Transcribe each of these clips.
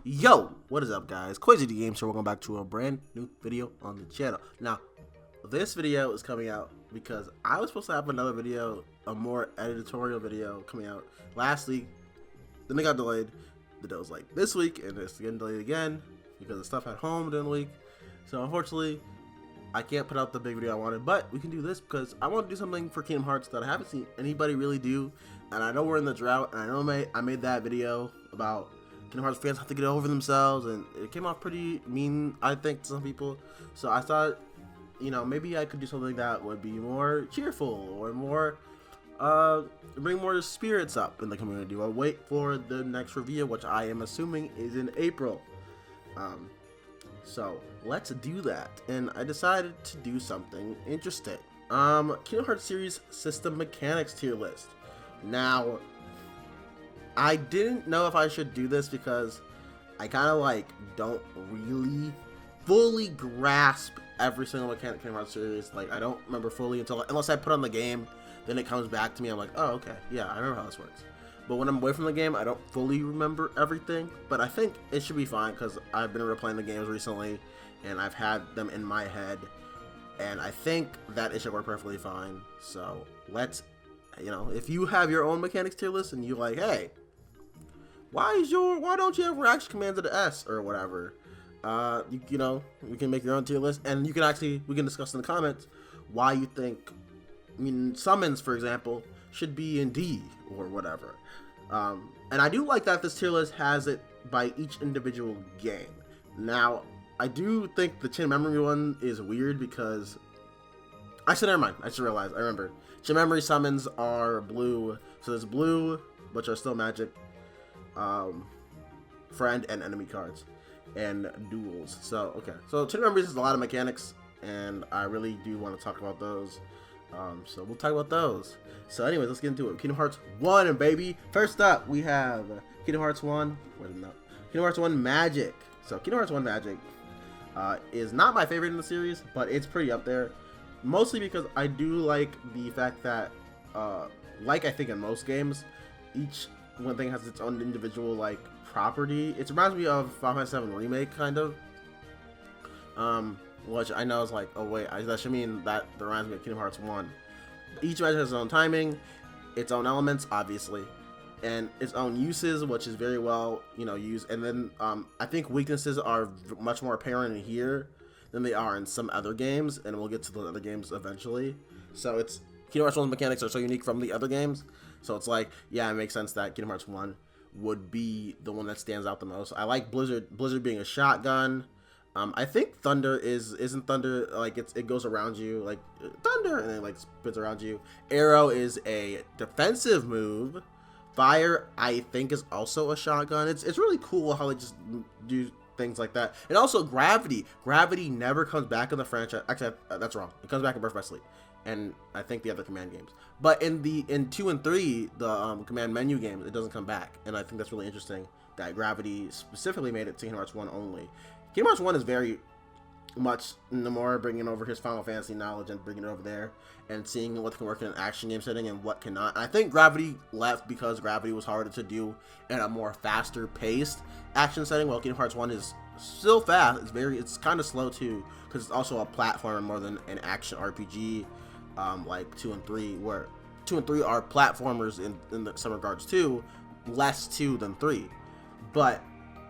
Yo, what is up, guys? Crazy Games here. Welcome back to a brand new video on the channel. Now, this video is coming out because I was supposed to have another video, a more editorial video coming out last week. Then it got delayed. The deal was like this week, and it's getting delayed again because of stuff at home during the week. So unfortunately, I can't put out the big video I wanted, but we can do this because I want to do something for Kingdom Hearts that I haven't seen anybody really do. And I know we're in the drought, and I know I made that video about Kingdom Hearts fans have to get over themselves, and it came off pretty mean, I think, to some people. So I thought, you know, maybe I could do something that would be more cheerful or more, bring more spirits up in the community. I'll wait for the next review, which I am assuming is in April. So let's do that. And I decided to do something interesting. Kingdom Hearts series system mechanics tier list. Now, I didn't know if I should do this because I kind of like don't really fully grasp every single mechanic in Kingdom Hearts series. Like, I don't remember fully unless I put on the game, then it comes back to me. I'm like, oh, okay, yeah, I remember how this works. But when I'm away from the game, I don't fully remember everything. But I think it should be fine because I've been replaying the games recently and I've had them in my head. And I think that it should work perfectly fine. So let's, you know, if you have your own mechanics tier list and you're like, hey, why don't you have reaction commands at the S or whatever? You know, we can make your own tier list, and we can discuss in the comments why you think, summons, for example, should be in D or whatever. And I do like that this tier list has it by each individual game. Now, I do think the Chain Memory one is weird because never mind. I remember. Chain Memory summons are blue, so there's blue, which are still magic, friend and enemy cards, and duels. So okay, so Chain Memories is a lot of mechanics, and I really do want to talk about those. So we'll talk about those. So anyways, let's get into it. Kingdom Hearts 1, baby. First up, we have Kingdom Hearts 1. Kingdom Hearts 1 Magic. So Kingdom Hearts 1 Magic is not my favorite in the series, but it's pretty up there. Mostly because I do like the fact that, like I think in most games, each one thing has its own individual like property. It reminds me of Final Fantasy VII Remake, kind of. Which I know is like, oh wait, that should mean that reminds me of Kingdom Hearts 1. Each magic has its own timing, its own elements, obviously, and its own uses, which is very well, used. And then I think weaknesses are much more apparent in here than they are in some other games, and we'll get to the other games eventually. So it's Kingdom Hearts 1's mechanics are so unique from the other games, so it's like, yeah, it makes sense that Kingdom Hearts 1 would be the one that stands out the most. I like Blizzard being a shotgun. I think Thunder isn't Thunder like it goes around you like Thunder and then like spins around you. Arrow is a defensive move. Fire, I think, is also a shotgun. It's really cool how they just do things like that. And also Gravity never comes back in the franchise. Actually, that's wrong. It comes back in Birth by Sleep, and I think the other command games. But in 2 and 3, the command menu games, it doesn't come back, and I think that's really interesting that Gravity specifically made it to Kingdom Hearts 1 only. Kingdom Hearts 1 is very much Nomura bringing over his Final Fantasy knowledge and bringing it over there and seeing what can work in an action game setting and what cannot. And I think Gravity left because Gravity was harder to do in a more faster paced action setting, while Kingdom Hearts 1 is still fast. It's kind of slow too because it's also a platformer more than an action RPG, like 2 and 3, where 2 and 3 are platformers in some regards too, less 2 than 3, but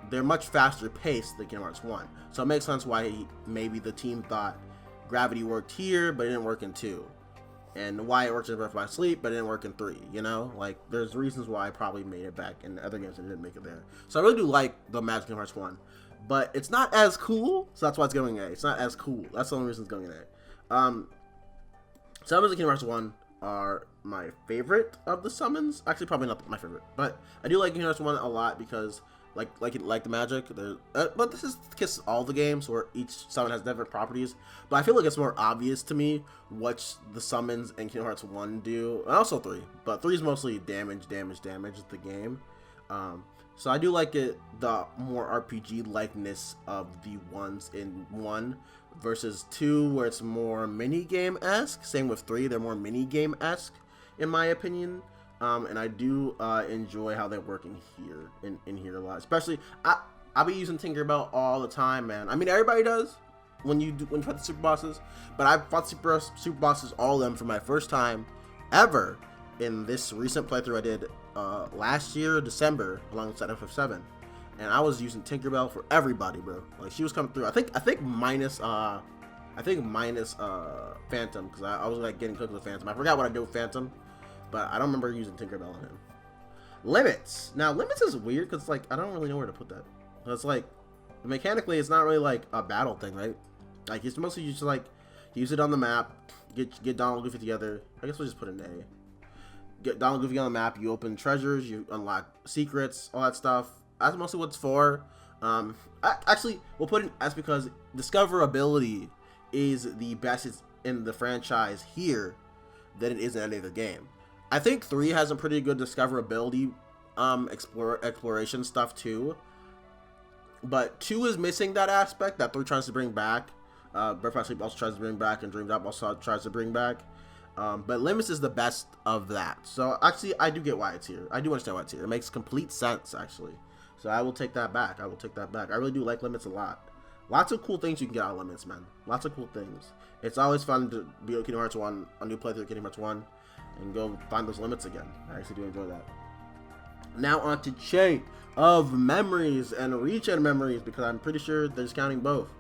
they're much faster paced than Kingdom Hearts 1. So it makes sense why maybe the team thought Gravity worked here, but it didn't work in 2. And why it worked in Birth by Sleep, but it didn't work in 3, Like, there's reasons why I probably made it back in other games and didn't make it there. So I really do like the Magic Kingdom Hearts 1. But it's not as cool, so that's why it's going A. It's not as cool. That's the only reason it's going A. Summons in Kingdom Hearts 1 are my favorite of the summons. Actually, probably not my favorite. But I do like Kingdom Hearts 1 a lot because like the magic, but this is kiss all the games where each summon has different properties. But I feel like it's more obvious to me what the summons in Kingdom Hearts 1 do, and also 3. But 3 is mostly damage the game. So I do like it, the more RPG likeness of the ones in 1 versus 2, where it's more mini game esque. Same with 3, they're more mini game esque in my opinion. And I do enjoy how they're working here in here a lot. Especially, I'll be using Tinkerbell all the time, man. I mean, everybody does when you fight the super bosses, but I fought super bosses, all of them, for my first time ever in this recent playthrough I did last year, December, alongside FF7, and I was using Tinkerbell for everybody, bro. Like, she was coming through. I think minus Phantom, because I was like getting cooked with Phantom. I forgot what I did with Phantom, but I don't remember using Tinkerbell on him. Limits. Now, limits is weird because, like, I don't really know where to put that. It's like, mechanically, it's not really like a battle thing, right? Like, it's mostly just like use it on the map, get Donald and Goofy together. I guess we'll just put an A. Get Donald and Goofy on the map. You open treasures, you unlock secrets, all that stuff. That's mostly what it's for. Actually, we'll put it as because discoverability is the best in the franchise here than it is in any other game. I think 3 has a pretty good discoverability exploration stuff too, but 2 is missing that aspect that 3 tries to bring back. Birth by Sleep also tries to bring back, and Dream Drop also tries to bring back. But Limits is the best of that. So actually, I do get why it's here. I do understand why it's here. It makes complete sense, actually. So I will take that back. I will take that back. I really do like Limits a lot. Lots of cool things you can get out of Limits, man. Lots of cool things. It's always fun to be on Kingdom Hearts 1, a new playthrough of Kingdom Hearts 1, and go find those limits again. I actually do enjoy that. Now on to Chain of Memories and Regen Memories, because I'm pretty sure they're just counting both.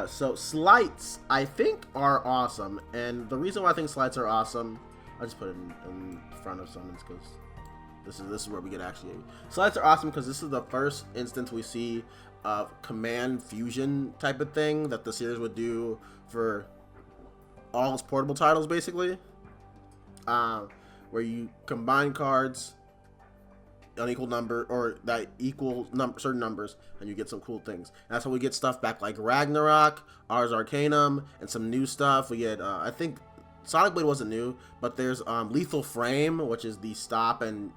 So slights, I think, are awesome, and the reason why I think slights are awesome, I just put it in front of summons because this is where we get actually. Slights are awesome because this is the first instance we see of command fusion type of thing that the series would do for all its portable titles, basically, where you combine cards unequal number or that equal certain numbers, and you get some cool things. And that's how we get stuff back like Ragnarok, Ars Arcanum, and some new stuff. We get I think Sonic Blade wasn't new, but there's Lethal Frame, which is the stop and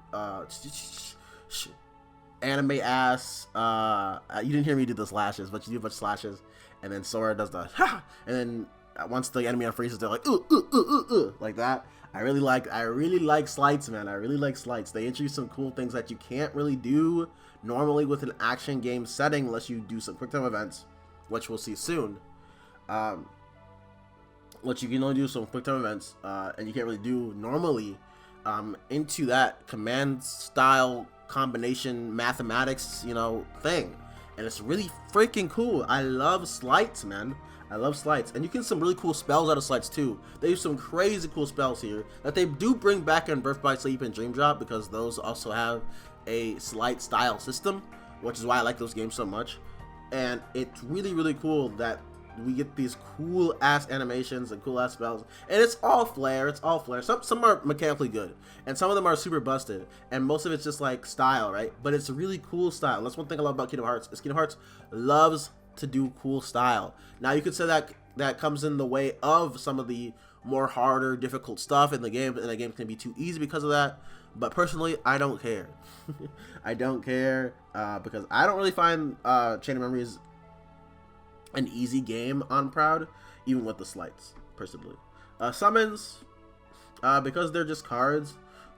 anime ass. You didn't hear me do the slashes, but you do a bunch of slashes, and then Sora does the ha, and then once the enemy unfreezes, they're like like that. I really like slights, man. I really like slights. They introduce some cool things that you can't really do normally with an action game setting unless you do some quick time events, which we'll see soon. Which you can only do some quick time events, and you can't really do normally into that command style combination mathematics, thing. And it's really freaking cool. I love slights, man. I love slights, and you get some really cool spells out of slights too. They use some crazy cool spells here that they do bring back in Birth by Sleep and Dream Drop, because those also have a slight style system, which is why I like those games so much. And it's really, really cool that we get these cool ass animations and cool ass spells, and it's all flair. It's all flair. Some are mechanically good, and some of them are super busted, and most of it's just like style, right? But it's really cool style. That's one thing I love about Kingdom Hearts. Is Kingdom Hearts loves to do cool style. Now you could say that comes in the way of some of the more harder, difficult stuff in the game, and the game can be too easy because of that. But personally, I don't care. I don't care because I don't really find Chain of Memories an easy game on Proud, even with the slights, personally. Summons, because they're just cards,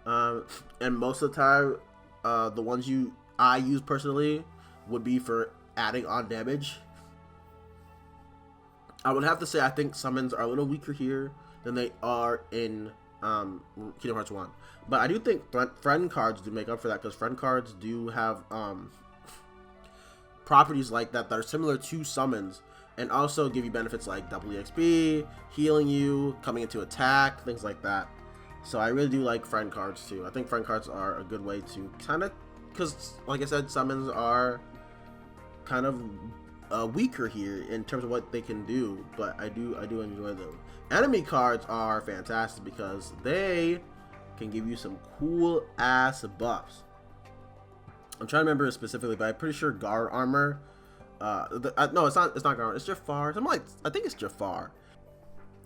and most of the time, the ones I use personally would be for adding on damage. I would have to say I think summons are a little weaker here than they are in Kingdom Hearts 1. But I do think friend cards do make up for that, because friend cards do have properties like that are similar to summons, and also give you benefits like double EXP, healing you, coming into attack, things like that. So I really do like friend cards too. I think friend cards are a good way to kind of, because like I said, summons are kind of weaker here in terms of what they can do, but I do enjoy them. Enemy cards are fantastic because they can give you some cool ass buffs. I'm trying to remember it specifically, but I'm pretty sure guard armor. No, it's not guard. It's Jafar. I think it's Jafar.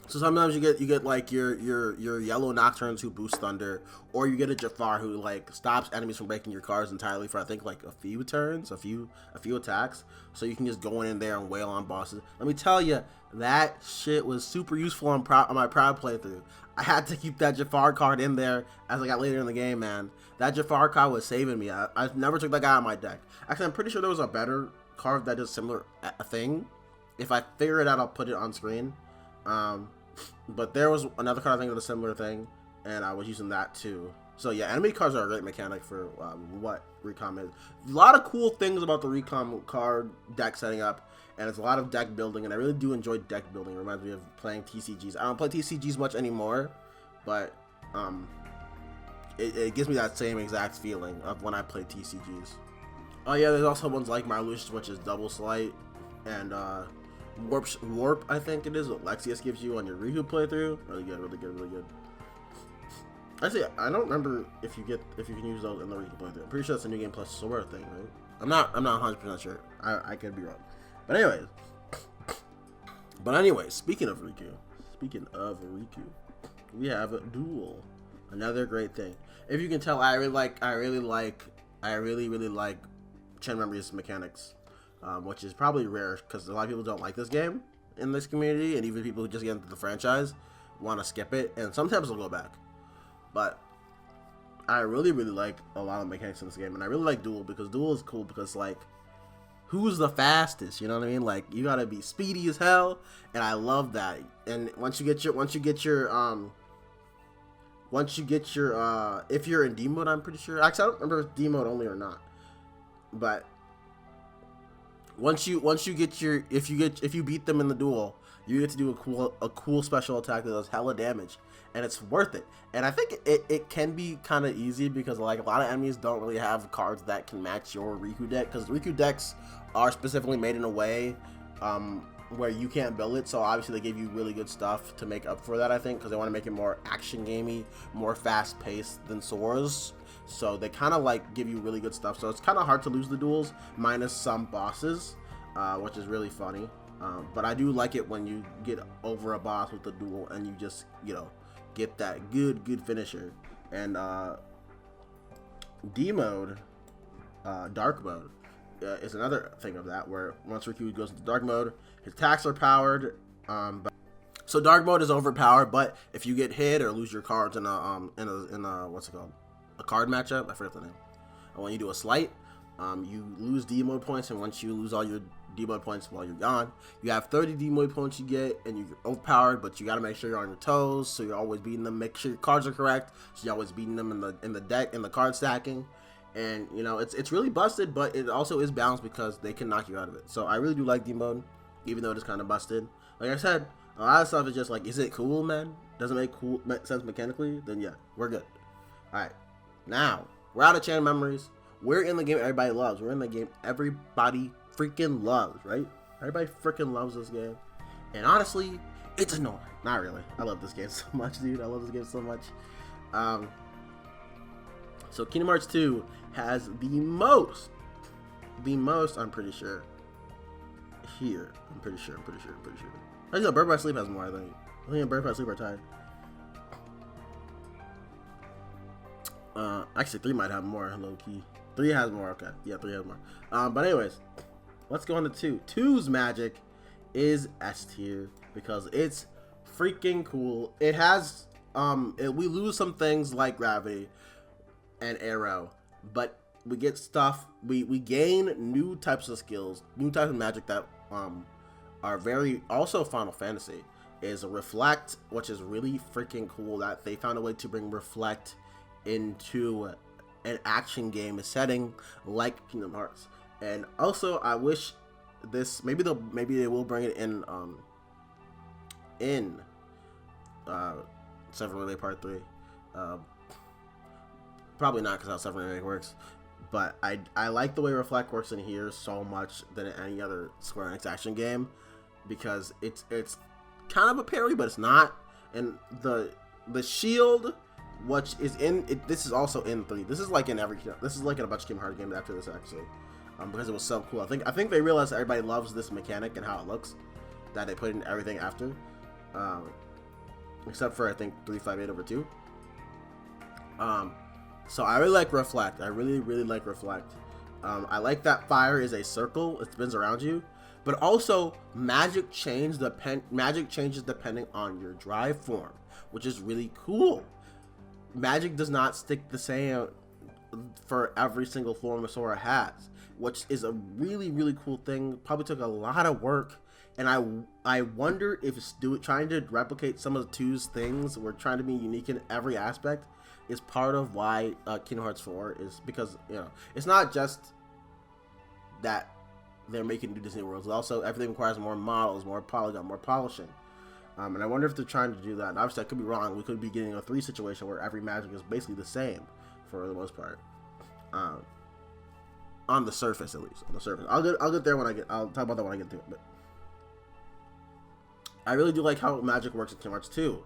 So sometimes you get like your yellow Nocturnes who boost thunder, or you get a Jafar who like stops enemies from breaking your cars entirely for I think like a few turns, a few attacks. So you can just go in there and wail on bosses. Let me tell you, that shit was super useful on my Proud playthrough. I had to keep that Jafar card in there as I got later in the game, man. That Jafar card was saving me. I never took that guy out of my deck. Actually, I'm pretty sure there was a better card that does similar thing. If I figure it out, I'll put it on screen. But there was another card I think did a similar thing, and I was using that too. So yeah, enemy cards are a great mechanic for what Recom is. A lot of cool things about the Recom card deck setting up, and it's a lot of deck building, and I really do enjoy deck building. It reminds me of playing TCGs. I don't play TCGs much anymore, but it gives me that same exact feeling of when I play TCGs. Oh yeah, there's also ones like Marlush, which is double slight, and Warp, I think it is, what Lexius gives you on your Riku playthrough. Really good, really good, really good. Actually, I don't remember if you can use those in the Riku playthrough. I'm pretty sure it's a new game plus Sora thing, right? I'm not 100% sure. I could be wrong. But anyways, speaking of Riku, we have a Duel, another great thing. If you can tell, I really like Chain Memories mechanics. Which is probably rare because a lot of people don't like this game in this community, and even people who just get into the franchise want to skip it, and sometimes they'll go back. But I really like a lot of mechanics in this game, and I really like Duel because Duel is cool because like, who's the fastest? You know what I mean? Like, you gotta be speedy as hell, and I love that. And once you get your if you're in D mode, I'm pretty sure. Actually, I don't remember if it's D mode only or not, but Once you beat them in the duel, you get to do a cool special attack that does hella damage, and it's worth it. And I think it can be kind of easy because like a lot of enemies don't really have cards that can match your Riku deck, because Riku decks are specifically made in a way where you can't build it. So obviously they give you really good stuff to make up for that, I think, because they want to make it more action gamey, more fast paced than Sora's. So they kind of like give you really good stuff. So it's kind of hard to lose the duels, minus some bosses, which is really funny. But I do like it when you get over a boss with the duel and you just, get that good finisher. And D mode, dark mode, is another thing of that, where once Riku goes into dark mode, his attacks are powered. So dark mode is overpowered, but if you get hit or lose your cards in a what's it called? A card matchup, I forget the name. And when you do a slight, you lose D mode points, and once you lose all your D mode points while you're gone, you have 30 D mode points you get, and you're overpowered, but you gotta make sure you're on your toes, so you're always beating them. Make sure your cards are correct, so you're always beating them in the deck, in the card stacking. And it's really busted, but it also is balanced because they can knock you out of it. So I really do like D mode, even though it is kind of busted. Like I said, a lot of stuff is just like, is it cool, man? Doesn't make sense mechanically? Then yeah, we're good. All right. Now, we're out of Chain Memories. We're in the game everybody loves. We're in the game everybody freaking loves, right? Everybody freaking loves this game. And honestly, it's annoying. Not really. I love this game so much, dude. I love this game so much. So Kingdom Hearts 2 has the most, I'm pretty sure, here. I'm pretty sure. I think Birth by Sleep has more, I think Birth by Sleep are tied. Actually 3 might have more, low key. 3 has more, okay. Yeah, 3 has more. But anyways, let's go on to 2. 2's magic is S tier because it's freaking cool. It has, we lose some things like gravity and arrow, but we get stuff, we gain new types of skills, new types of magic that, are very, also Final Fantasy, is a Reflect, which is really freaking cool that they found a way to bring Reflect into an action game setting like Kingdom Hearts. And also I wish this, maybe they will bring it in Seven Relay Part 3. Probably not, because how Seven Relay works, but I like the way Reflect works in here so much than in any other Square Enix action game, because it's kind of a parry, but it's not. And the shield, which is in it, this is also in 3. This is like in every, this is like in a bunch of Kingdom Hearts games after this, actually, because it was so cool. I think they realized everybody loves this mechanic and how it looks, that they put in everything after. except for I think 358/2. So I really like Reflect. I really like Reflect. I like that fire is a circle; it spins around you, but also magic changes depending on your drive form, which is really cool. Magic does not stick the same for every single form Sora has, which is a really cool thing. Probably took a lot of work, and I wonder if trying to replicate some of the 2's things, we're trying to be unique in every aspect, is part of why Kingdom Hearts 4 is, because it's not just that they're making new Disney worlds. Also, everything requires more models, more polygon, more polishing. And I wonder if they're trying to do that. And obviously, I could be wrong. We could be getting a 3 situation where every magic is basically the same for the most part. On the surface, at least. On the surface. I'll get there when I'll talk about that when I get to it. But I really do like how magic works in Kingdom Hearts 2.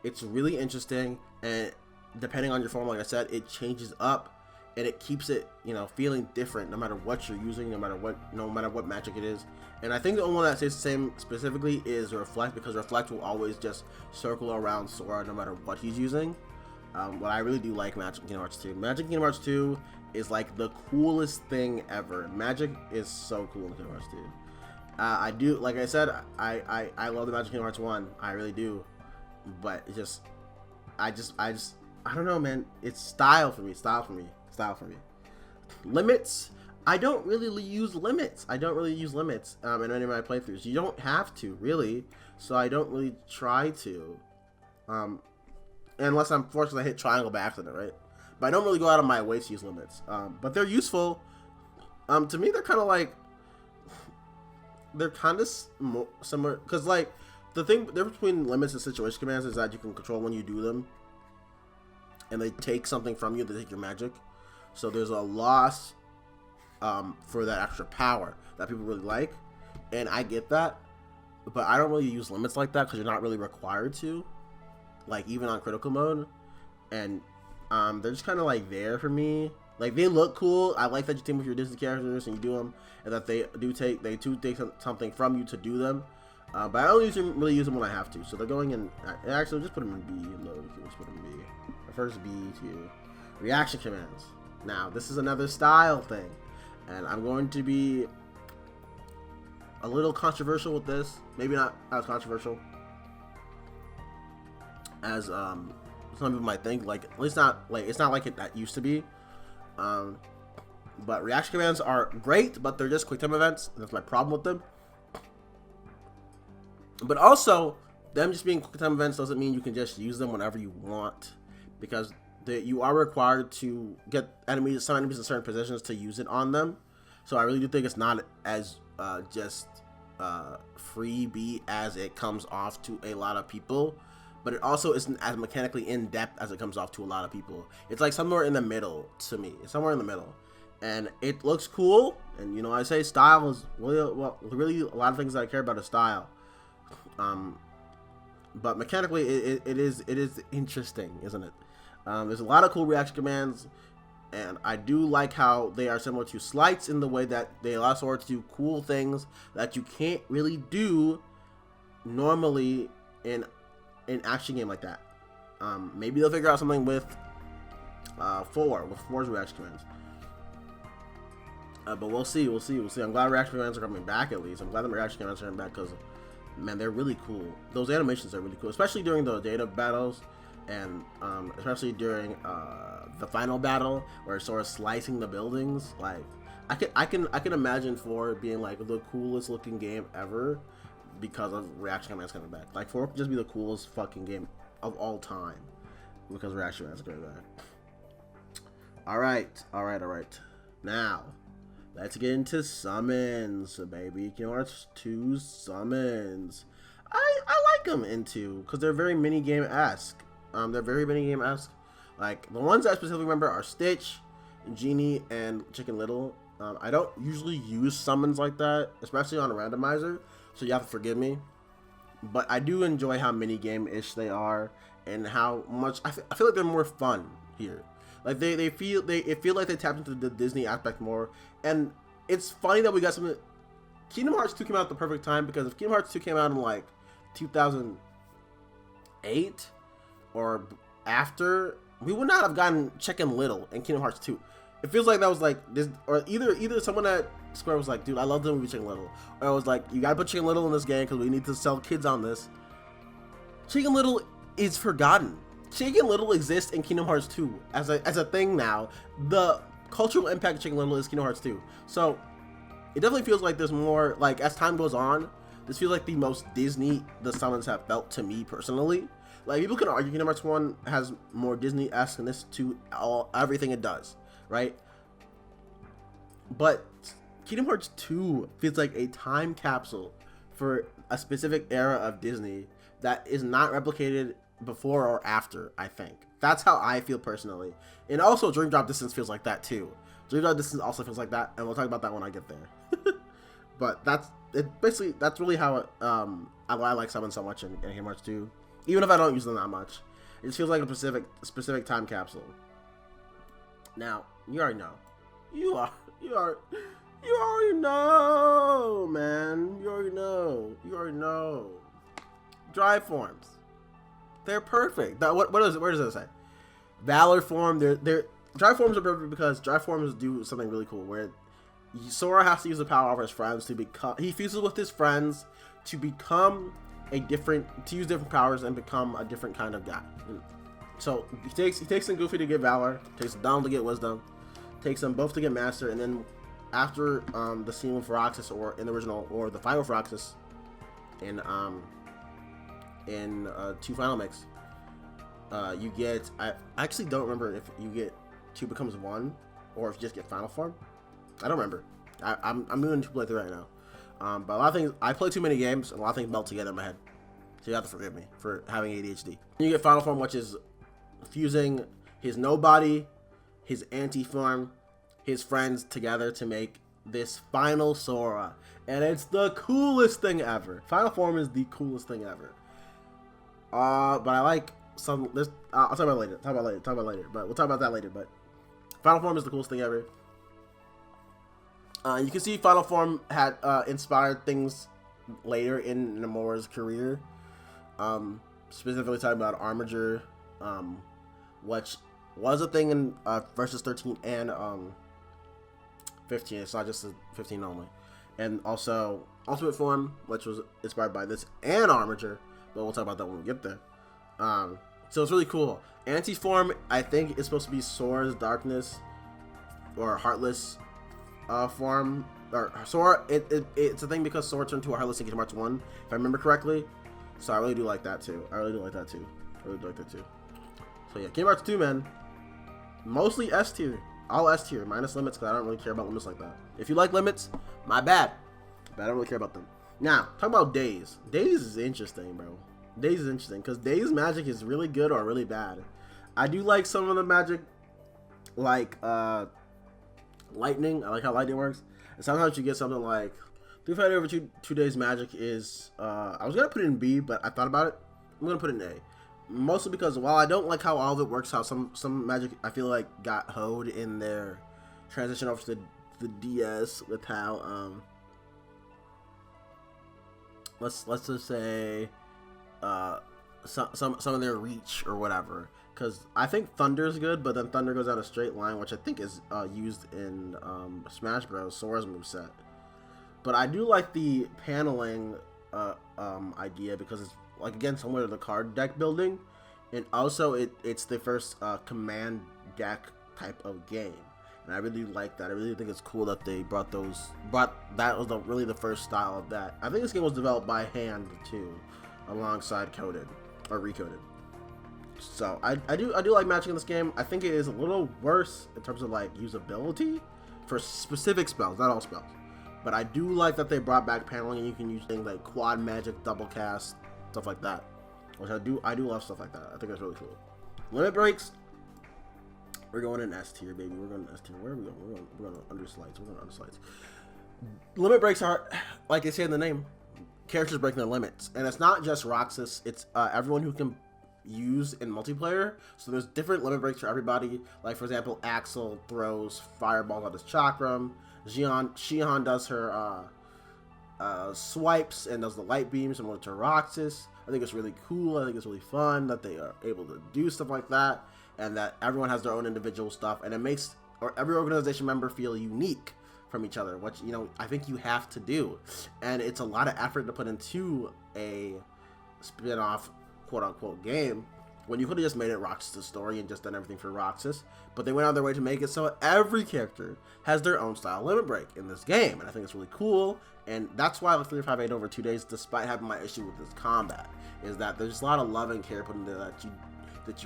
It's really interesting, and depending on your form, like I said, it changes up, and it keeps it, feeling different no matter what you're using, no matter what magic it is. And I think the only one that stays the same specifically is Reflect, because Reflect will always just circle around Sora no matter what he's using. But I really do like Magic Kingdom Hearts 2. Magic Kingdom Hearts 2 is like the coolest thing ever. Magic is so cool in Kingdom Hearts 2. I do, like I said, I love the Magic Kingdom Hearts 1. I really do. But it just, I don't know, man. It's style for me. Limits. I don't really use limits. in any of my playthroughs. You don't have to, really. So I don't really try to. Unless I'm forced to hit triangle by accident, right? But I don't really go out of my way to use limits. But they're useful. To me, they're kind of like... They're kind of similar. Because, like, the difference between limits and situation commands is that you can control when you do them. And they take something from you. They take your magic. So there's a loss for that extra power that people really like. And I get that. But I don't really use limits like that because you're not really required to. Like, even on critical mode. And they're just kind of like there for me. Like, they look cool. I like that you team with your Disney characters and you do them, and that they take something from you to do them. But I only really use them when I have to. So they're going in. Actually, just put them in B. Let's put them in B. First B to reaction commands. Now, this is another style thing, and I'm going to be a little controversial with this. Maybe not as controversial as some people might think. Like, at least not like it's not like that used to be. But reaction commands are great, but they're just quick time events. That's my problem with them. But also, them just being quick time events doesn't mean you can just use them whenever you want, because you are required to get some enemies in certain positions to use it on them. So I really do think it's not as just freebie as it comes off to a lot of people. But it also isn't as mechanically in-depth as it comes off to a lot of people. It's like somewhere in the middle to me. It's somewhere in the middle. And it looks cool. And, I say style is really a lot of things that I care about is style. But mechanically, it is interesting, isn't it? There's a lot of cool reaction commands. And I do like how they are similar to slights in the way that they allow Sora to do cool things that you can't really do normally in an action game like that. Maybe they'll figure out something with 4's reaction commands. But we'll see. I'm glad reaction commands are coming back, at least. I'm glad the reaction commands are coming back because, man, they're really cool. Those animations are really cool, especially during the data battles, and especially during the final battle where Sora's slicing the buildings. Like, I can imagine 4 being like the coolest looking game ever, because of reaction commands coming back. Like, 4 could just be the coolest fucking game of all time because reaction commands are coming back. Alright. Now, let's get into summons, baby. Kingdom Hearts 2 summons. I like them in 2 because they're very minigame-esque. Like, the ones I specifically remember are Stitch, Genie, and Chicken Little. I don't usually use summons like that, especially on a randomizer, so you have to forgive me. But I do enjoy how minigame-ish they are, and how much I feel like they're more fun here. Like, it feel like they tapped into the Disney aspect more. And it's funny that we got something. Kingdom Hearts 2 came out at the perfect time, because if Kingdom Hearts 2 came out in like 2000, 8 or after, we would not have gotten Chicken Little in Kingdom Hearts 2. It feels like that was like this, or either someone at Square was like, dude, I love the movie Chicken Little, or I was like, you gotta put Chicken Little in this game because we need to sell kids on this. Chicken Little is forgotten. Chicken Little exists in Kingdom Hearts 2 as a thing now. The cultural impact of Chicken Little is Kingdom Hearts 2. So it definitely feels like there's more, like, as time goes on, this feels like the most Disney the summons have felt to me personally. Like, people can argue Kingdom Hearts 1 has more Disney-esque-ness to everything it does, right? But Kingdom Hearts 2 feels like a time capsule for a specific era of Disney that is not replicated before or after, I think. That's how I feel personally. And also Dream Drop Distance feels like that too. Dream Drop Distance also feels like that, and we'll talk about that when I get there. But that's really how I like Summon so much in Kingdom Hearts 2. Even if I don't use them that much. It just feels like a specific time capsule. Now, you already know. You already know, man. You already know. Drive forms. They're perfect. Where does it say? Valor form. They're drive forms are perfect because drive forms do something really cool where Sora has to use the power of his friends to become. He fuses with his friends to become to use different powers and become a different kind of guy. So he takes some Goofy to get Valor, takes Donald to get Wisdom, takes them both to get Master, and then after the scene with Roxas, or in the original, or the final Roxas, in 2 Final Mix, you get. I actually don't remember if you get 2 becomes 1, or if you just get Final Form. I don't remember. I'm doing 2 playthrough right now. But a lot of things, I play too many games, and a lot of things melt together in my head. So you have to forgive me for having ADHD. You get Final Form, which is fusing his nobody, his anti-form, his friends together to make this final Sora. And it's the coolest thing ever. Final Form is the coolest thing ever. But I like some, I'll talk about it later. But we'll talk about that later. But Final Form is the coolest thing ever. You can see Final Form had inspired things later in Nomura's career. Specifically talking about Armiger, which was a thing in Versus 13 and 15. It's not just 15 only. And also Ultimate Form, which was inspired by this and Armiger, but we'll talk about that when we get there. So it's really cool. Anti-Form, I think, is supposed to be Sora's Darkness or Heartless form, or Sora. It's a thing because Sora turned to a Heartless in Kingdom Hearts 1, if I remember correctly. So I really do like that too. So yeah, Kingdom Hearts 2, man. Mostly S tier. All S tier, minus Limits, because I don't really care about Limits like that. If you like Limits, my bad. But I don't really care about them. Now, talk about Days. Days is interesting, bro. Days is interesting, because Days magic is really good or really bad. I do like some of the magic, like, Lightning. I like how Lightning works. And sometimes you get something like 3 Fighter over 2 days magic is I was gonna put it in B, but I thought about it. I'm gonna put it in A. Mostly because while I don't like how all of it works, how some magic I feel like got hoed in their transition over to the DS with how let's just say some of their reach or whatever. Because I think Thunder's good, but then Thunder goes down a straight line, which I think is used in Smash Bros. Sora's moveset. But I do like the paneling idea because it's, like, again, similar to the card deck building. And also, it's the first command deck type of game. And I really like that. I really think it's cool that they brought that was really the first style of that. I think this game was developed by hand, too, alongside Coded, or Recoded. So I do like matching in this game. I think it is a little worse in terms of like usability for specific spells, not all spells. But I do like that they brought back paneling and you can use things like quad magic, double cast, stuff like that. Which I do love stuff like that. I think that's really cool. Limit breaks. We're going in S tier, baby. We're going in S tier. Where are we going? We're going under slides. Limit breaks are, like they say in the name, characters breaking their limits. And it's not just Roxas, it's everyone who can use in multiplayer. So there's different limit breaks for everybody. Like, for example, Axel throws fireballs at his chakram. Xion does her swipes and does the light beams similar to Roxas. I think it's really cool. I think it's really fun that they are able to do stuff like that, and that everyone has their own individual stuff, and it makes every organization member feel unique from each other, which, you know, I think you have to do. And it's a lot of effort to put into a spin-off quote-unquote game when you could have just made it Roxas' story and just done everything for Roxas. But they went out of their way to make it so every character has their own style limit break in this game, and I think it's really cool. And that's why I like 358 over 2 days, despite having my issue with this combat, is that there's a lot of love and care put into that you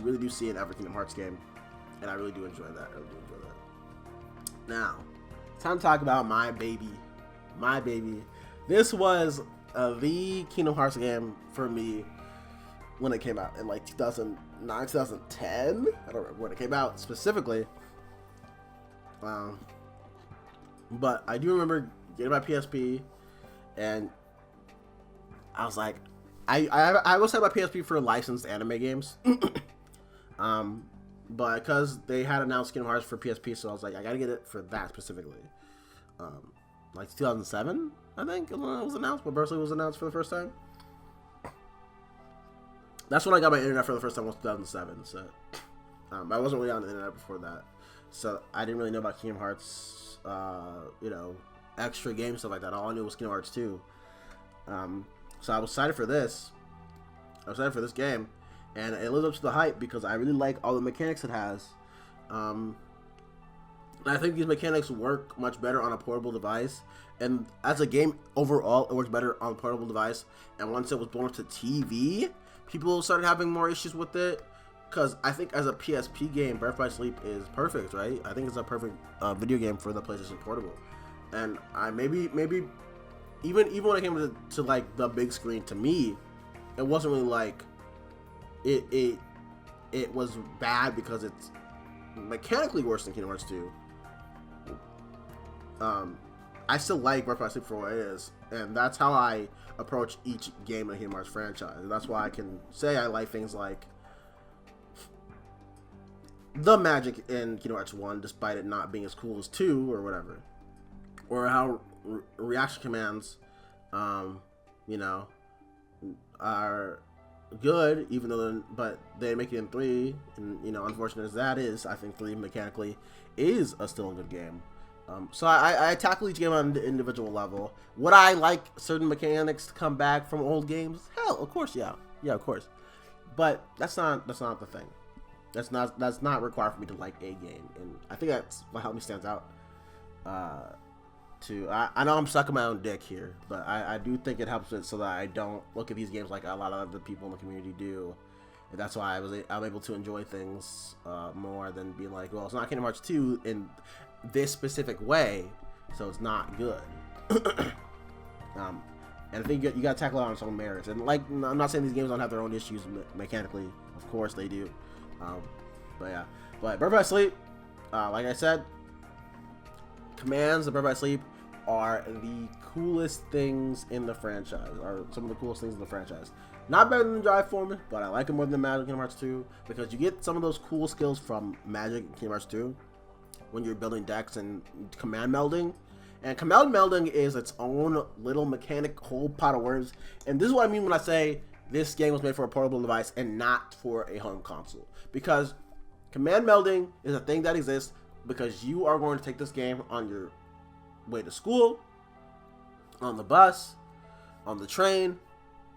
really do see in every Kingdom Hearts game, and I really do enjoy that. I really do enjoy that. Now, time to talk about my baby. My baby. This was the Kingdom Hearts game for me when it came out in like 2009, 2010. I don't remember when it came out specifically. But I do remember getting my PSP, and I was like, I was had my PSP for licensed anime games. But because they had announced Kingdom Hearts for PSP, so I was like, I gotta get it for that specifically. Like 2007, I think, when it was announced, when Berkeley was announced for the first time. That's when I got my internet for the first time, was 2007. So I wasn't really on the internet before that, so I didn't really know about Kingdom Hearts, you know, extra games, stuff like that. All I knew was Kingdom Hearts 2. So I was excited for this. I was excited for this game, and it lived up to the hype because I really like all the mechanics it has. And I think these mechanics work much better on a portable device. And as a game overall, it works better on a portable device. And once it was blown up to TV, people started having more issues with it. Because I think as a PSP game, Birth by Sleep is perfect, right? I think it's a perfect video game for the PlayStation Portable. And I maybe even when it came to like the big screen, to me, it wasn't really like it was bad because it's mechanically worse than Kingdom Hearts 2. I still like Birth by Sleep for what it is, and that's how I approach each game in the Kingdom Hearts franchise. And that's why I can say I like things like the magic in Kingdom Hearts 1, despite it not being as cool as 2 or whatever, or how reaction commands, you know, are good, even though but they make it in 3, and, you know, unfortunate as that is, I think 3 mechanically is still a good game. So I tackle each game on an individual level. Would I like certain mechanics to come back from old games? Hell, of course, yeah, of course. But that's not the thing. That's not required for me to like a game, and I think that's what helped me stands out. I know I'm sucking my own dick here, but I do think it helps it so that I don't look at these games like a lot of other people in the community do. And that's why I'm able to enjoy things more than being like, well, it's not Kingdom Hearts 2 in this specific way, so it's not good. And I think you got to tackle it on its own merits. And like, I'm not saying these games don't have their own issues mechanically. Of course they do. But yeah. But Birth by Sleep, like I said, commands of Birth by Sleep are the coolest things in the franchise, are some of the coolest things in the franchise. Not better than the Drive Form, but I like it more than Magic in Kingdom Hearts 2, because you get some of those cool skills from Magic in Kingdom Hearts 2 when you're building decks and command melding. And command melding is its own little mechanic, whole pot of worms. And this is what I mean when I say this game was made for a portable device and not for a home console. Because command melding is a thing that exists because you are going to take this game on your way to school, on the bus, on the train,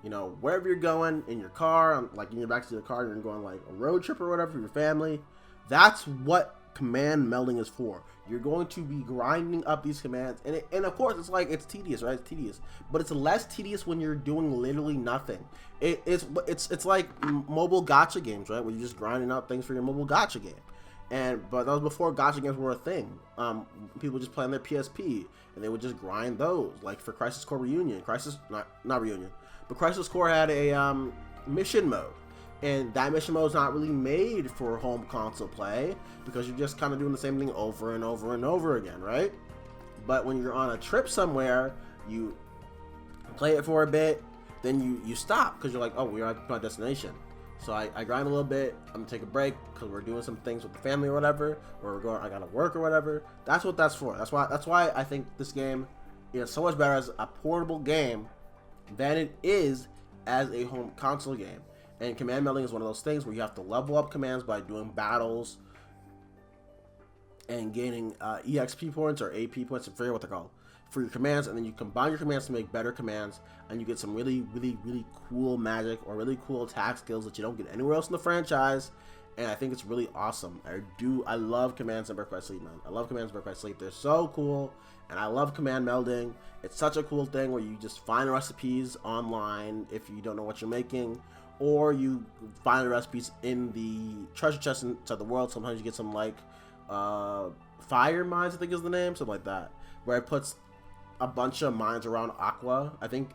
you know, wherever you're going, in your car, like in your backseat of the car, you're going like a road trip or whatever for your family. That's what command melding is for. You're going to be grinding up these commands, and of course it's tedious, right? It's tedious, but it's less tedious when you're doing literally nothing. It's like mobile gacha games, right? Where you're just grinding out things for your mobile gacha game. But that was before gacha games were a thing. People just play on their PSP, and they would just grind those. Like for Crisis Core Reunion, not Reunion, but Crisis Core had a mission mode. And that mission mode is not really made for home console play because you're just kind of doing the same thing over and over and over again, right? But when you're on a trip somewhere, you play it for a bit, then you stop because you're like, oh, we're at my destination. So I grind a little bit, I'm gonna take a break because we're doing some things with the family or whatever, or I gotta work or whatever. That's what that's for. That's why I think this game is so much better as a portable game than it is as a home console game. And command melding is one of those things where you have to level up commands by doing battles and gaining EXP points or AP points, I forget what they're called, for your commands, and then you combine your commands to make better commands, and you get some really cool magic or really cool attack skills that you don't get anywhere else in the franchise. And I think it's really awesome. I love commands in Birth by Sleep, man. I love commands in Birth by Sleep. They're so cool, and I love command melding. It's such a cool thing where you just find recipes online if you don't know what you're making, or you find the recipes in the treasure chest inside the world. Sometimes you get some like fire mines, I think is the name, something like that, where it puts a bunch of mines around Aqua. I think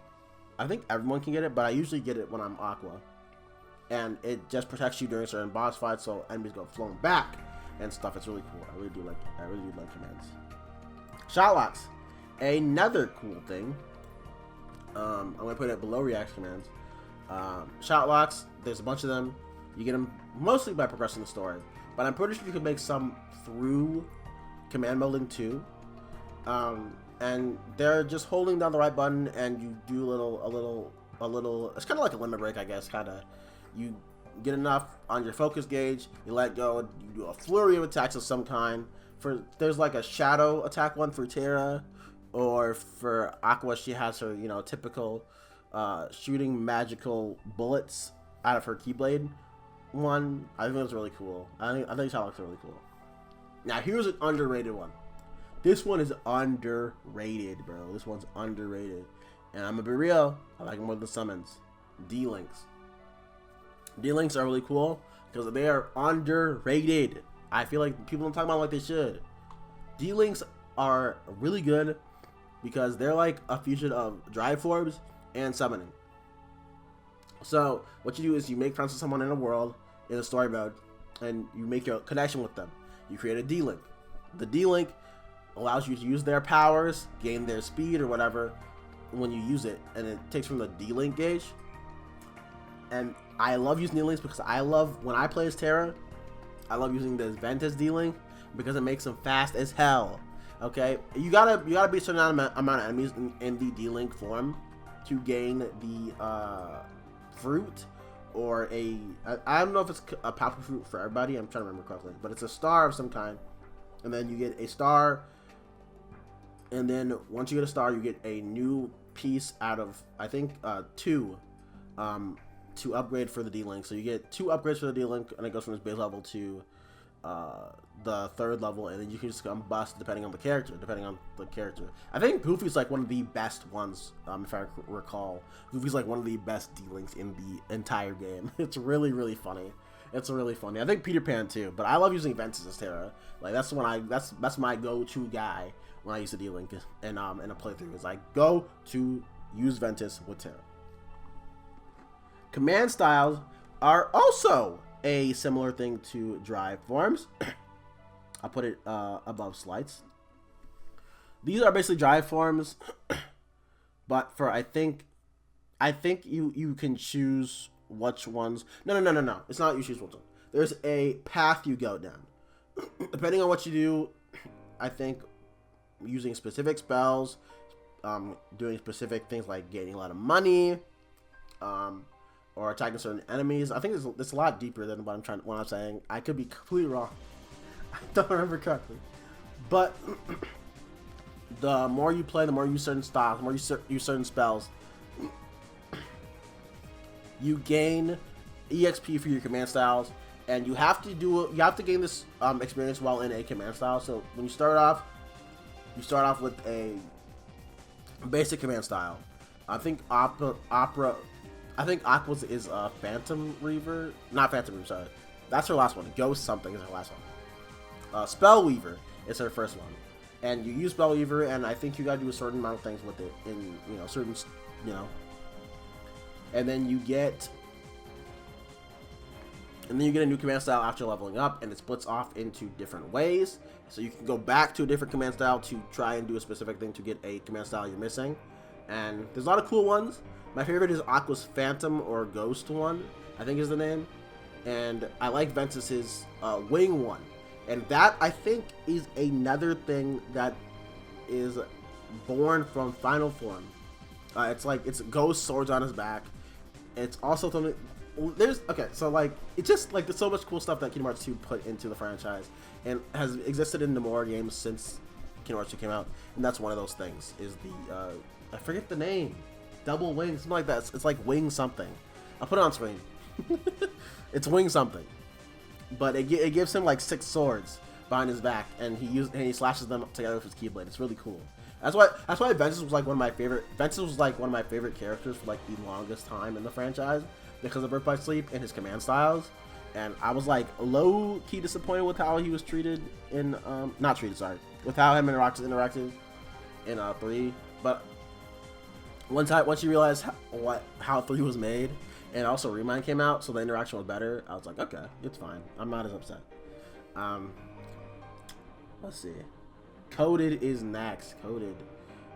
everyone can get it, but I usually get it when I'm Aqua, and it just protects you during certain boss fights, so enemies go flowing back and stuff. It's really cool. I really do like commands. Shot locks, another cool thing. I'm gonna put it below react commands. Shot locks, there's a bunch of them. You get them mostly by progressing the story, but I'm pretty sure you can make some through command melding too. And they're just holding down the right button, and you do a little. It's kind of like a limit break, I guess. Kind of, you get enough on your focus gauge, you let go, you do a flurry of attacks of some kind. There's like a shadow attack one for Terra, or for Aqua, she has her typical shooting magical bullets out of her Keyblade one. I think it's really cool. I think Shot locks are really cool. Now here's an underrated one. This one is underrated, bro. This one's underrated. And I'm gonna be real, I like more than summons. D-Links. D-Links are really cool because they are underrated. I feel like people don't talk about them like they should. D-Links are really good because they're like a fusion of drive forms and summoning. So what you do is you make friends with someone in a world, in a story mode, and you make your connection with them. You create a D-Link. The D-Link allows you to use their powers, gain their speed or whatever when you use it, and it takes from the D-Link gauge. And I love using D-Links because when I play as Terra, I love using the Ventus D-Link because it makes them fast as hell. Okay, you gotta be a certain amount of enemies in the D-Link form to gain the fruit, or I don't know if it's a powerful fruit for everybody. I'm trying to remember correctly, but it's a star of some kind, and then you get a star. And then once you get a star, you get a new piece out of, I think, two to upgrade for the D-Link. So you get 2 upgrades for the D-Link, and it goes from this base level to the 3rd level, and then you can just combust depending on the character. I think Goofy's like one of the best ones, if I recall. Goofy's like one of the best D-Links in the entire game. It's really funny. It's really funny. I think Peter Pan too, but I love using Ventus as Terra. Like that's my go-to guy when I use the D-Link in a playthrough. Is I go to use Ventus with Terra. Command styles are also a similar thing to drive forms. I'll put it above slides. These are basically drive forms, but for I think you can choose which ones. No. It's not you choose which one. There's a path you go down. Depending on what you do, I think using specific spells, doing specific things like gaining a lot of money, or attacking certain enemies. I think it's a lot deeper than what I'm saying. I could be completely wrong. I don't remember correctly. But the more you play, the more you use certain styles, the more you use certain spells, you gain EXP for your command styles, and you have to gain this experience while in a command style. So when you start off with a basic command style. I think Aqua's is Phantom Reaver, not Phantom Reaver. Sorry, that's her last one. Ghost something is her last one. Spell Weaver is her first one, and you use Spell Weaver, and I think you gotta do a certain amount of things with it in certain and then you get a new command style after leveling up, and it splits off into different ways. So you can go back to a different command style to try and do a specific thing to get a command style you're missing. And there's a lot of cool ones. My favorite is Aqua's Phantom or Ghost one, I think is the name. And I like Ventus's Wing one. And that, I think, is another thing that is born from final form. It's like it's ghost swords on his back. It's also something. There's okay, so like it's just like there's so much cool stuff that Kingdom Hearts 2 put into the franchise, and has existed in the more games since Kingdom Hearts 2 came out, and that's one of those things. Is the I forget the name, double wing, something like that. It's like wing something. I'll put it on screen. It's wing something, but it gives him like 6 swords behind his back, and he slashes them together with his keyblade. It's really cool. That's why Ventus was like one of my favorite. Ventus was like one of my favorite characters for like the longest time in the franchise because of Birth by Sleep and his command styles. And I was like low key disappointed with how he was treated in not treated, sorry, with how him and Roxas interacted in 3. But once you realize how 3 was made, and also Remind came out, so the interaction was better, I was like, okay, it's fine. I'm not as upset. Let's see. Coded is next. Coded.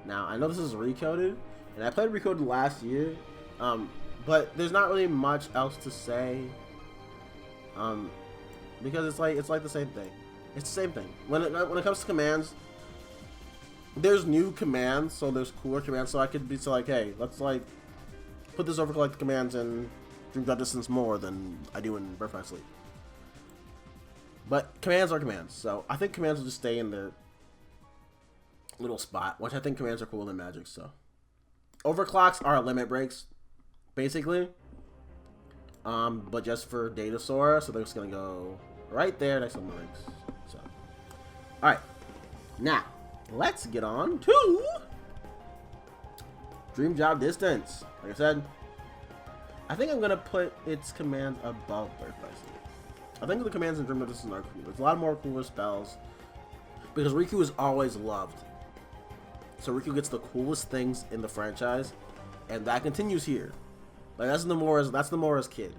Now I know this is Recoded, and I played Recoded last year, but there's not really much else to say, because it's like the same thing. It's the same thing. When it comes to commands, there's new commands, so there's cooler commands. So I could be like, hey, let's like put this overcollect commands in Dream Drop Distance more than I do in Birth by Sleep. But commands are commands, so I think commands will just stay in their little spot, which I think commands are cooler than magic. So overclocks are limit breaks, basically, but just for Data Sora, so they're just gonna go right there next to the breaks. So, all right, now let's get on to Dream Job Distance. Like I said, I think I'm gonna put its commands above Birth by Sleep. I think the commands in Dream Job Distance are cool. There's a lot more cooler spells because Riku is always loved. So Riku gets the coolest things in the franchise, and that continues here. Like that's Nomura's kid.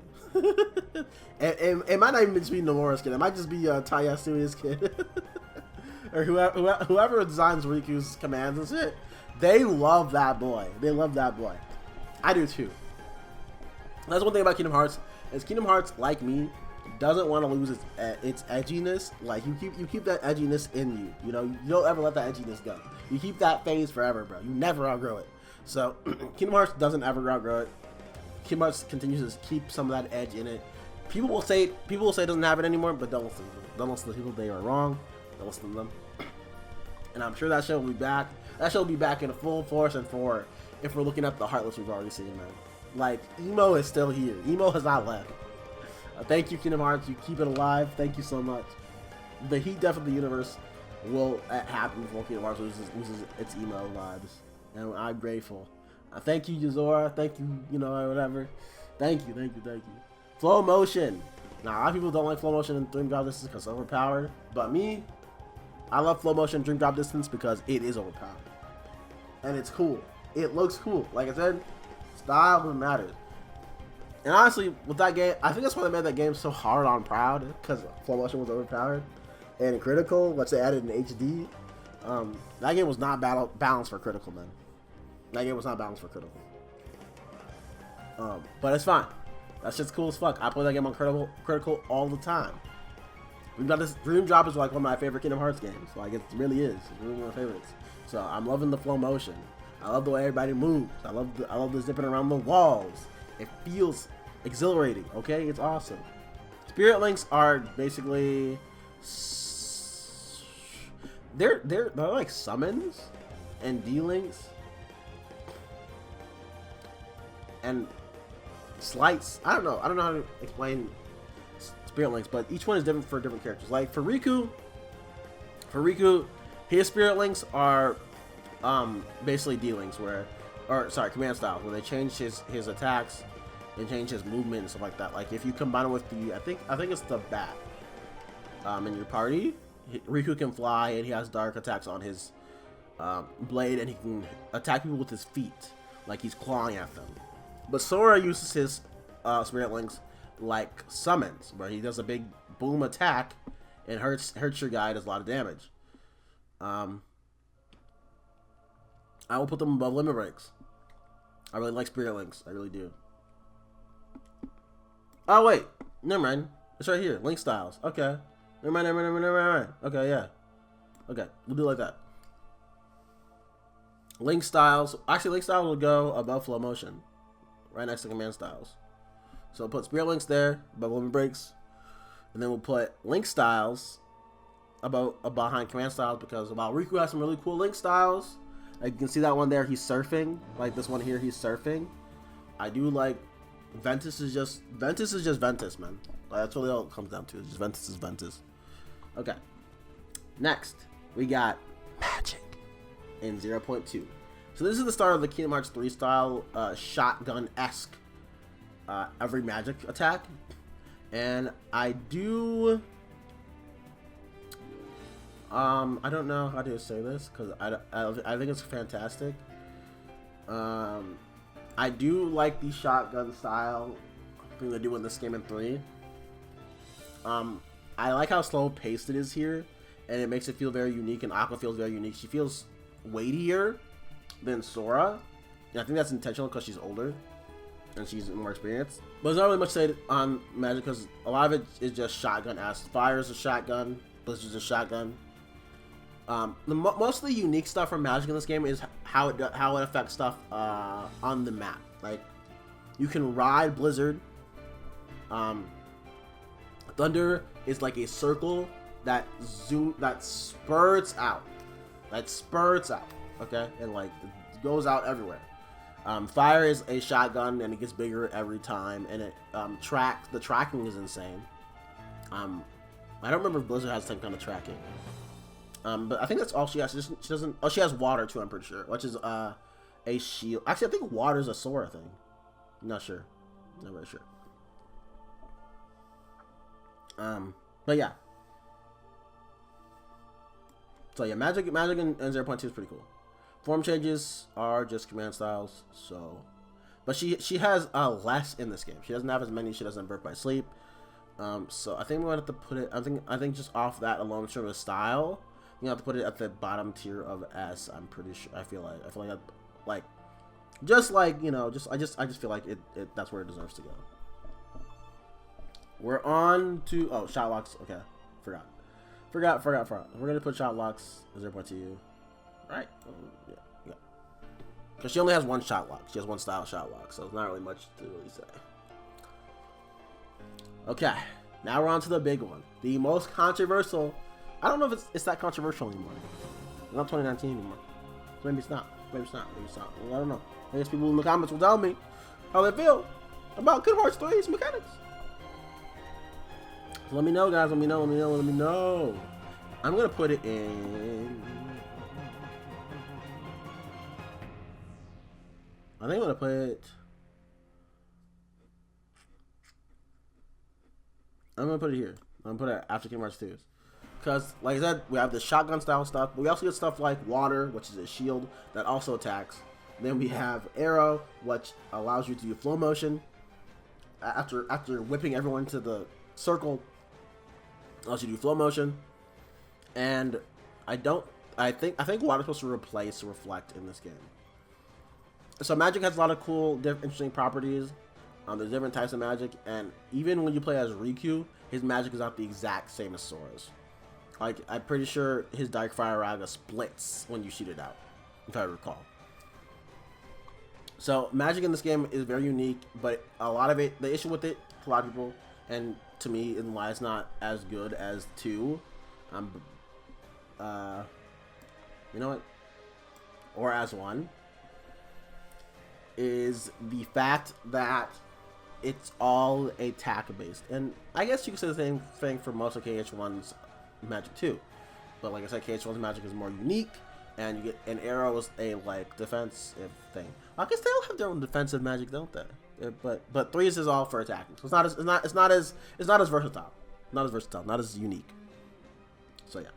It might not even just be Nomura's kid. It might just be Tayasuya's kid, or whoever designs Riku's commands and shit. They love that boy. They love that boy. I do too. That's one thing about Kingdom Hearts. Is Kingdom Hearts, like me, doesn't want to lose its edginess. Like you keep that edginess in you. You know, you don't ever let that edginess go. You keep that phase forever, bro. You never outgrow it. So Kingdom Hearts doesn't ever outgrow it. Kingdom Hearts continues to keep some of that edge in it. People will say it doesn't have it anymore, but don't listen to them. Don't listen to people. They are wrong. Don't listen to them. And I'm sure that show will be back. That show will be back in full force and for if we're looking at the Heartless we've already seen, man. Like Emo is still here. Emo has not left. Thank you, Kingdom Hearts. You keep it alive. Thank you so much. The heat death of the universe will happen before Kingdom Hearts loses its emo vibes, and I'm grateful. Thank you, Yuzora. Thank you, whatever. Thank you. Flow motion. Now, a lot of people don't like flow motion in Dream Drop Distance because it's overpowered, but me, I love flow motion in Dream Drop Distance because it is overpowered, and it's cool. It looks cool. Like I said, style doesn't matter. And honestly, with that game, I think that's why they made that game so hard on Proud, because flow motion was overpowered. And in Critical, which they added in HD, that game was not balanced for Critical, man. That game was not balanced for Critical. But it's fine. That shit's cool as fuck. I play that game on Critical all the time. Dream Drop is like one of my favorite Kingdom Hearts games. Like it really is. It's really one of my favorites. So I'm loving the flow motion. I love the way everybody moves. I love the zipping around the walls. It feels exhilarating. Okay, it's awesome. Spirit links are basically they're like summons and D-links and slights. I don't know how to explain spirit links, but each one is different for different characters. Like for Riku, his spirit links are basically D-links command styles where they change his attacks and change his movement and stuff like that. Like if you combine it with the I think it's the bat in your party, Riku can fly and he has dark attacks on his blade, and he can attack people with his feet like he's clawing at them. But Sora uses his spirit links like summons, where he does a big boom attack and hurts your guy, does a lot of damage. I will put them above limit breaks. I really like spirit links. I really do. Oh wait, never mind. It's right here. Link styles. Okay. Never mind. Okay, yeah. Okay, we'll do it like that. Link styles. Actually, Link styles will go above flow motion, right next to command styles. So we'll put Spirit Links there, above limit breaks, and then we'll put Link styles behind command styles, because while Riku has some really cool Link styles, you can see that one there. He's surfing, like this one here. He's surfing. I do like Ventus is just Ventus, man. That's really all it comes down to. It's just Ventus is Ventus. Okay. Next, we got Magic in 0.2. So this is the start of the Kingdom Hearts 3 style shotgun-esque every magic attack. And I do... I don't know how to say this, because I think it's fantastic. I do like the shotgun style thing they do in this game in 3. I like how slow paced it is here, and it makes it feel very unique, and Aqua feels very unique. She feels weightier than Sora, and I think that's intentional because she's older and she's more experienced. But there's not really much to say on Magic, because a lot of it is just shotgun-esque. Fire is a shotgun, Blizzard's a shotgun. Most of the unique stuff from Magic in this game is how it affects stuff on the map. Like, you can ride Blizzard. Thunder is like a circle that spurts out, okay, and like it goes out everywhere. Fire is a shotgun, and it gets bigger every time, and it the tracking is insane. I don't remember if Blizzard has the same kind of tracking. But I think that's all she has. She doesn't. Oh, she has water too, I'm pretty sure, which is a shield. Actually, I think water is a Sora thing. I'm not sure. Not very sure. But yeah. So yeah, Magic in 0.2 is pretty cool. Form changes are just command styles. So, but she has less in this game. She doesn't have as many. She doesn't Birth by Sleep. So I think we're gonna have to put it. I think just off that alone, sort of style, you have to put it at the bottom tier of S. I'm pretty sure. I feel like just like, you know, I just feel like it that's where it deserves to go. We're on to shot locks. Okay, forgot. We're gonna put shot locks as 0.2. Right? Yeah. Because she only has one shot lock. She has one style shot lock, so it's not really much to really say. Okay, now we're on to the big one, the most controversial. I don't know if it's that controversial anymore. It's not 2019 anymore. Maybe it's not. Maybe it's not. Well, I don't know. I guess people in the comments will tell me how they feel about Kingdom Hearts 3's mechanics. So let me know, guys. Let me know. I'm gonna put it in. I think I'm gonna put it. I'm gonna put it here. I'm gonna put it after Kingdom Hearts 2. Because, like I said, we have the shotgun style stuff, but we also get stuff like water, which is a shield that also attacks. Then we have arrow, which allows you to do flow motion. After whipping everyone to the circle, allows you to do flow motion. And I think water's supposed to replace reflect in this game. So Magic has a lot of cool, interesting properties. There's different types of magic, and even when you play as Riku, his magic is not the exact same as Sora's. Like, I'm pretty sure his Dark Fire Raga splits when you shoot it out, if I recall. So magic in this game is very unique, but a lot of it, the issue with it, to a lot of people, and to me, in why it's not as good as 2, you know what, or as 1, is the fact that it's all attack based. And I guess you could say the same thing for most of KH1's Magic too. But like I said, KH1's Magic is more unique, and you get an arrow is a like defensive thing. I guess they all have their own defensive magic, don't they? But 3's is all for attacking. So it's not as versatile. Not as unique. So yeah.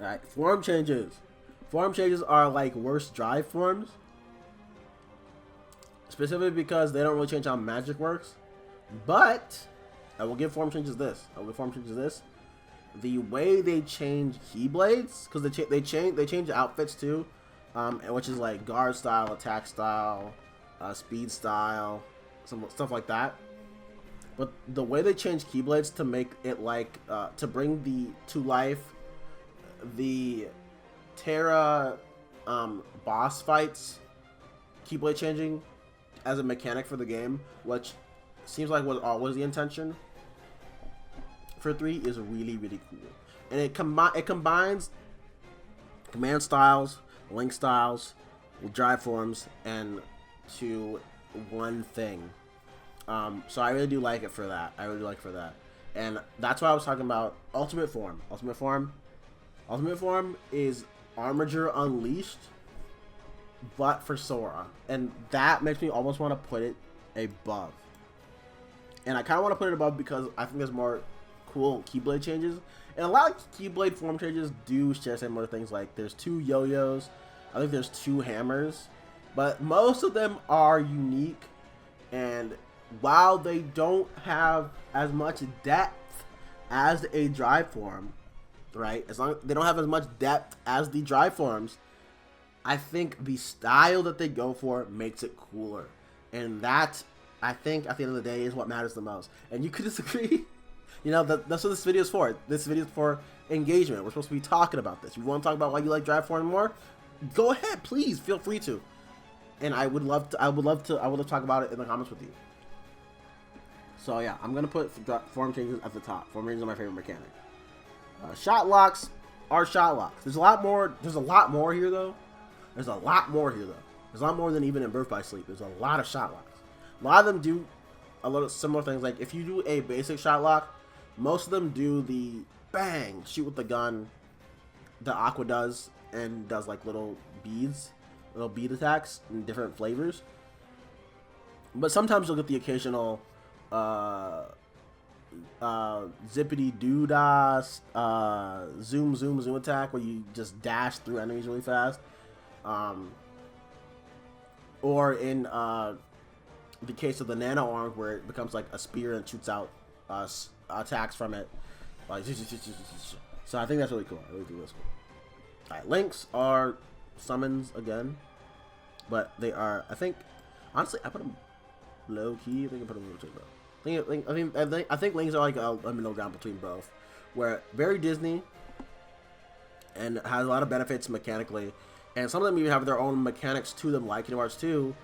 Alright, form changes. Form changes are like worst drive forms. Specifically because they don't really change how magic works. But I will give form changes this. The way they change Keyblades, because they change outfits too, which is like guard style, attack style, speed style, some stuff like that. But the way they change Keyblades to make it like to bring to life the Terra boss fights, Keyblade changing as a mechanic for the game, which seems like was always the intention for 3, is really, really cool. And it combines command styles, link styles, drive forms, and to one thing. So I really do like it for that. I really like it for that. And that's why I was talking about Ultimate Form. Ultimate Form is Armature Unleashed, but for Sora. And that makes me almost want to put it above. And I kind of want to put it above because I think there's more cool Keyblade changes. And a lot of Keyblade form changes do share similar things, like there's 2 yo-yos, I think there's 2 hammers, but most of them are unique, and while they don't have as much depth as a drive form, right, as long as they don't have as much depth as the drive forms, I think the style that they go for makes it cooler, and that, I think, at the end of the day, is what matters the most. And you could disagree. You know, that's what this video is for. This video is for engagement. We're supposed to be talking about this. If you want to talk about why you like drive form more, go ahead, please. Feel free to. And I would love to talk about it in the comments with you. So yeah, I'm gonna put form changes at the top. Form changes are my favorite mechanic. Shot locks are shot locks. There's a lot more. There's a lot more here though. There's a lot more than even in Birth by Sleep. There's a lot of shot locks. A lot of them do a lot of similar things. Like if you do a basic shot lock, most of them do the bang, shoot with the gun, the Aqua does, and does like little bead attacks in different flavors. But sometimes you'll get the occasional zippity doo dah zoom attack where you just dash through enemies really fast. Or in the case of the nano arm, where it becomes like a spear and shoots out attacks from it. So I think that's really cool. I really think that's cool. Alright, links are summons again, but they are, I think, honestly, I put them low key. I think I put them low key. I think links are like a middle ground between both, where very Disney and has a lot of benefits mechanically, and some of them even have their own mechanics to them, like Kingdom Hearts 2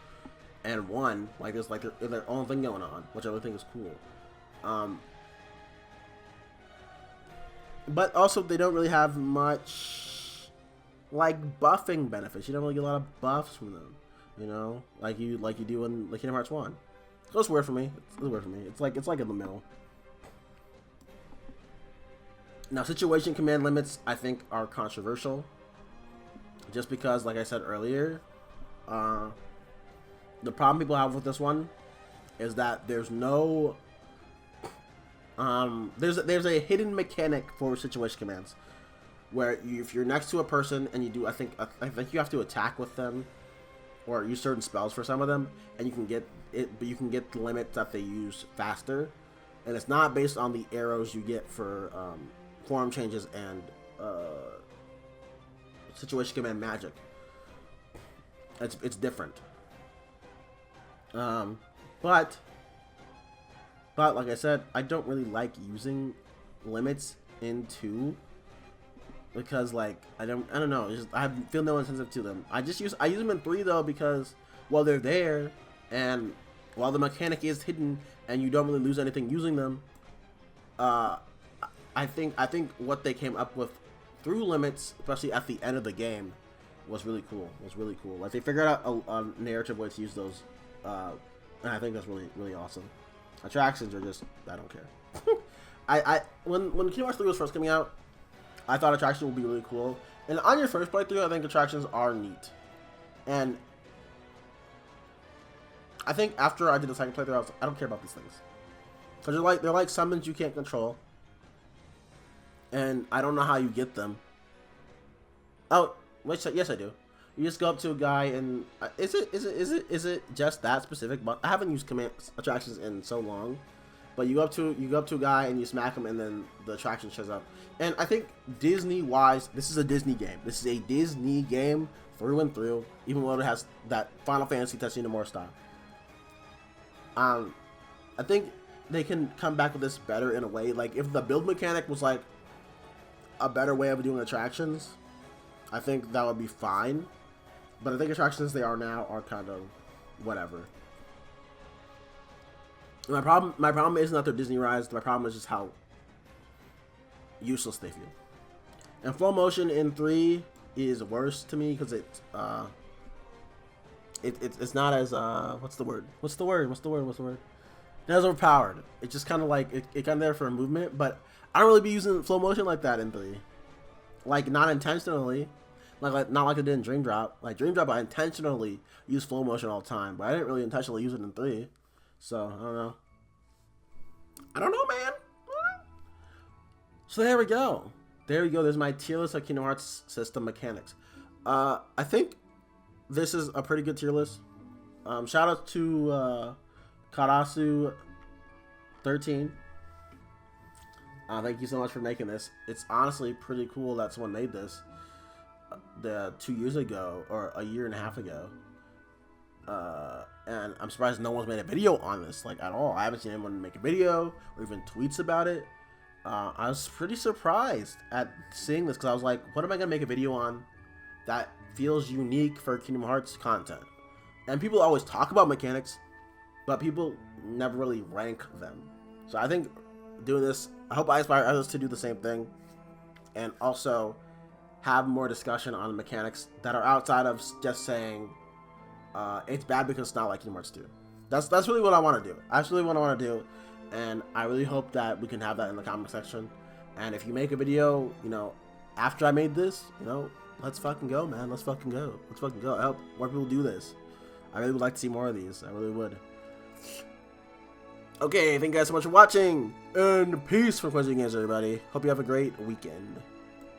and 1. Like there's like their own thing going on, which I really think is cool. But also they don't really have much like buffing benefits. You don't really get a lot of buffs from them, you know, like you do in like Kingdom Hearts 1. So it's weird for me. It's weird for me. It's like in the middle. Now, situation command limits, I think, are controversial. Just because, like I said earlier, the problem people have with this one is that there's no... there's a hidden mechanic for situation commands, where if you're next to a person and you do, I think you have to attack with them, or use certain spells for some of them, and you can get it, but you can get the limits that they use faster, and it's not based on the arrows you get for form changes and situation command magic. It's different. But like I said, I don't really like using limits in 2 because like I don't know. I feel no incentive to them. I use them in 3 though because while they're there and while the mechanic is hidden and you don't really lose anything using them, I think what they came up with through limits, especially at the end of the game, was really cool. Like they figured out a narrative way to use those, and I think that's really awesome. Attractions are just, I don't care. When Kingdom Hearts 3 was first coming out, I thought attractions would be really cool. And on your first playthrough, I think attractions are neat. And I think after I did the second playthrough, I don't care about these things. Because they're like summons you can't control. And I don't know how you get them. Oh, wait, yes I do. You just go up to a guy and is it just that specific? But I haven't used command attractions in so long. But you go up to a guy and you smack him, and then the attraction shows up. And I think Disney-wise, this is a Disney game. This is a Disney game through and through, even though it has that Final Fantasy Touching the More style. I think they can come back with this better in a way. Like if the build mechanic was like a better way of doing attractions, I think that would be fine. But I think attractions as they are now are kind of whatever. My problem isn't that they're Disney rides. My problem is just how useless they feel. And flow motion in 3 is worse to me because it's not as what's the word? Not as overpowered. It's just kind of like it kind of there for a movement, but I don't really be using flow motion like that in 3. Like not intentionally. Like not like I did in Dream Drop. Like Dream Drop, I intentionally use flow motion all the time, but I didn't really intentionally use it in 3. So I don't know, man. So there we go. There's my tier list of Kingdom Hearts system mechanics. I think this is a pretty good tier list. Shout out to Karasu13. Thank you so much for making this. It's honestly pretty cool that someone made this 2 years ago or a year and a half ago. And I'm surprised no one's made a video on this, like, at all. I haven't seen anyone make a video or even tweets about it. I was pretty surprised at seeing this because I was like, what am I going to make a video on that feels unique for Kingdom Hearts content? And people always talk about mechanics, but people never really rank them. So I think doing this, I hope I inspire others to do the same thing. And also have more discussion on mechanics that are outside of just saying it's bad because it's not like Kingdom Hearts 2. That's really what I want to do. That's really what I want to do. And I really hope that we can have that in the comment section. And if you make a video, you know, after I made this, you know, let's fucking go, man. Let's fucking go. Let's fucking go. I hope more people do this. I really would like to see more of these. I really would. Okay, thank you guys so much for watching. And peace from Quincy Games, everybody. Hope you have a great weekend.